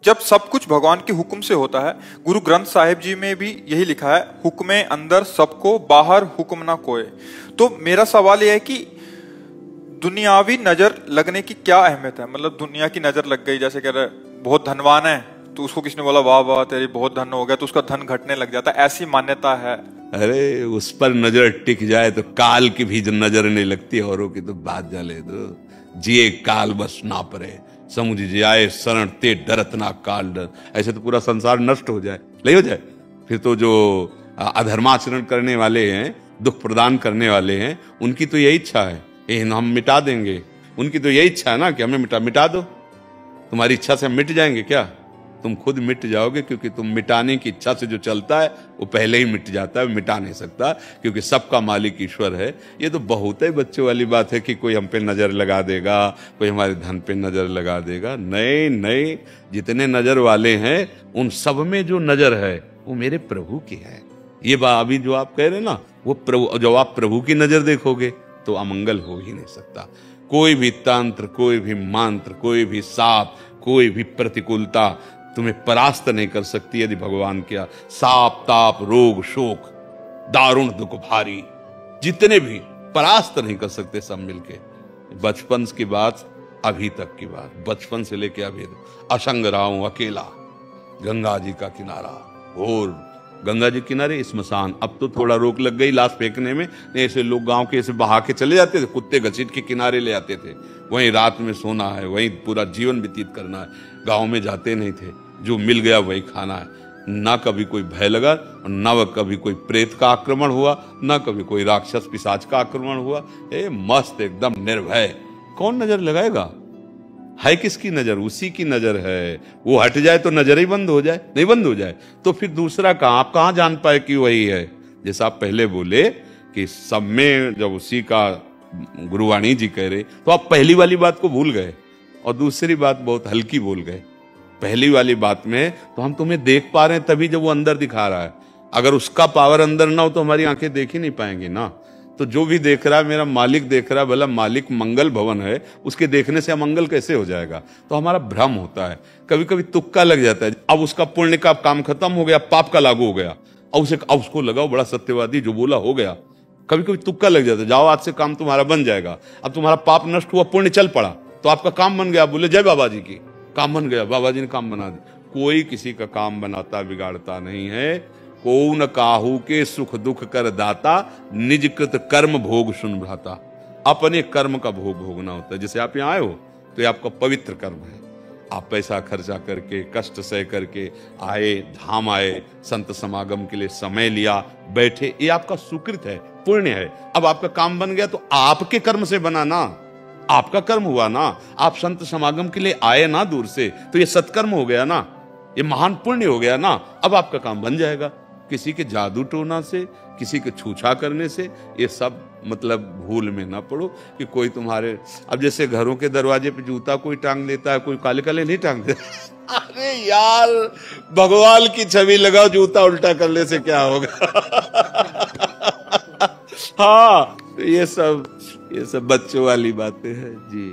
जब सब कुछ भगवान के हुक्म से होता है। गुरु ग्रंथ साहिब जी में भी यही लिखा है, हुक्मे अंदर सबको, बाहर हुक्म ना कोई। तो मेरा सवाल यह है कि दुनियावी नजर लगने की क्या अहमियत है? मतलब दुनिया की नजर लग गई, जैसे कह रहे बहुत धनवान है तो उसको किसने बोला वाह वाह तेरी बहुत धन हो गया, तो उसका धन घटने लग जाता है, ऐसी मान्यता है। अरे उस पर नजर टिक जाए तो काल की भी जो नजर नहीं लगती, औरों की तो बात जाले दो। जिए काल बस ना परे, समुझ जाए शरण ते डरत ना काल डर। ऐसे तो पूरा संसार नष्ट हो जाए, नहीं हो जाए। फिर तो जो अधर्माचरण करने वाले हैं, दुख प्रदान करने वाले हैं, उनकी तो यही इच्छा है हम मिटा देंगे। उनकी तो यही इच्छा है ना कि हमें मिटा दो। तुम्हारी इच्छा से हम मिट जाएंगे क्या? तुम खुद मिट जाओगे, क्योंकि तुम मिटाने की इच्छा से जो चलता है वो पहले ही मिट जाता है, मिटा नहीं सकता, क्योंकि सबका मालिक ईश्वर है। ये तो बहुत ही बच्चों वाली बात है कि कोई हम पे नजर लगा देगा, कोई हमारे धन पे नजर लगा देगा। नहीं नहीं, जितने नजर वाले हैं उन सब में जो नजर है वो मेरे प्रभु की है। ये बात अभी जो आप कह रहे हैं ना, वो प्रभु, जब आप प्रभु की नजर देखोगे तो अमंगल हो ही नहीं सकता। कोई भी तंत्र, कोई भी मंत्र, कोई भी साप, कोई भी प्रतिकूलता तुम्हें परास्त नहीं कर सकती यदि भगवान किया। साप ताप रोग शोक दारुण दुख भारी, जितने भी परास्त नहीं कर सकते सब मिलके। बचपन की बात, अभी तक की बात, बचपन से लेके अभी असंग रहा हूं अकेला, गंगा जी का किनारा, और गंगा जी किनारे स्मशान। अब तो थोड़ा रोक लग गई लाश फेंकने में, नहीं ऐसे लोग गांव के ऐसे बहा के चले जाते थे, कुत्ते घसीट के किनारे ले आते थे, वहीं रात में सोना है, वहीं पूरा जीवन व्यतीत करना है। गांव में जाते नहीं थे, जो मिल गया वही खाना है। ना कभी कोई भय लगा, ना कभी कोई प्रेत का आक्रमण हुआ, ना कभी कोई राक्षस पिशाच का आक्रमण हुआ। मस्त एकदम निर्भय। कौन नजर लगाएगा? है किसकी नजर? उसी की नजर है। वो हट जाए तो नजर ही बंद हो जाए, नहीं बंद हो जाए तो फिर दूसरा कहां, आप कहां जान पाए कि वही है? जैसा आप पहले बोले कि सब में जब उसी का गुरुवाणी जी कह रहे, तो आप पहली वाली बात को भूल गए और दूसरी बात बहुत हल्की बोल गए। पहली वाली बात में तो हम तुम्हें देख पा रहे हैं तभी जब वो अंदर दिखा रहा है। अगर उसका पावर अंदर ना हो तो हमारी आंखें देख ही नहीं पाएंगी ना। तो जो भी देख रहा है मेरा मालिक देख रहा है, भला मालिक मंगल भवन है, उसके देखने से अमंगल कैसे हो जाएगा? तो हमारा भ्रम होता है, कभी कभी तुक्का लग जाता है। अब उसका पुण्य का काम खत्म हो गया, पाप का लागू हो गया, अब उसको लगाओ बड़ा सत्यवादी, जो बोला हो गया। कभी कभी तुक्का लग जाता है, जाओ आज से काम तुम्हारा बन जाएगा। अब तुम्हारा पाप नष्ट हुआ, पुण्य चल पड़ा, तो आपका काम बन गया। बोले जय बाबा जी की, काम बन गया, बाबा जी ने काम बना दिया। कोई किसी का काम बनाता बिगाड़ता नहीं है। को न काहू के सुख दुख कर दाता, निज कृत कर्म भोग सुन भ्राता। अपने कर्म का भोग भोगना होता है। जैसे आप यहाँ आए हो तो ये आपका पवित्र कर्म है। आप पैसा खर्चा करके, कष्ट सह करके आए, धाम आए, संत समागम के लिए समय लिया, बैठे, ये आपका सुकृत है, पुण्य है। अब आपका काम बन गया तो आपके कर्म से बना ना, आपका कर्म हुआ ना। आप संत समागम के लिए आए ना दूर से, तो ये सत्कर्म हो गया ना, ये महान पुण्य हो गया ना। अब आपका काम बन जाएगा। किसी के जादू टोना से, किसी के छूछा करने से, ये सब मतलब भूल में ना पड़ो कि कोई तुम्हारे, अब जैसे घरों के दरवाजे पे जूता कोई टांग देता है, कोई काले काले नहीं टांग देता। अरे यार, भगवान की छवि लगाओ, जूता उल्टा करने से क्या होगा? हाँ, ये सब बच्चों वाली बातें हैं जी।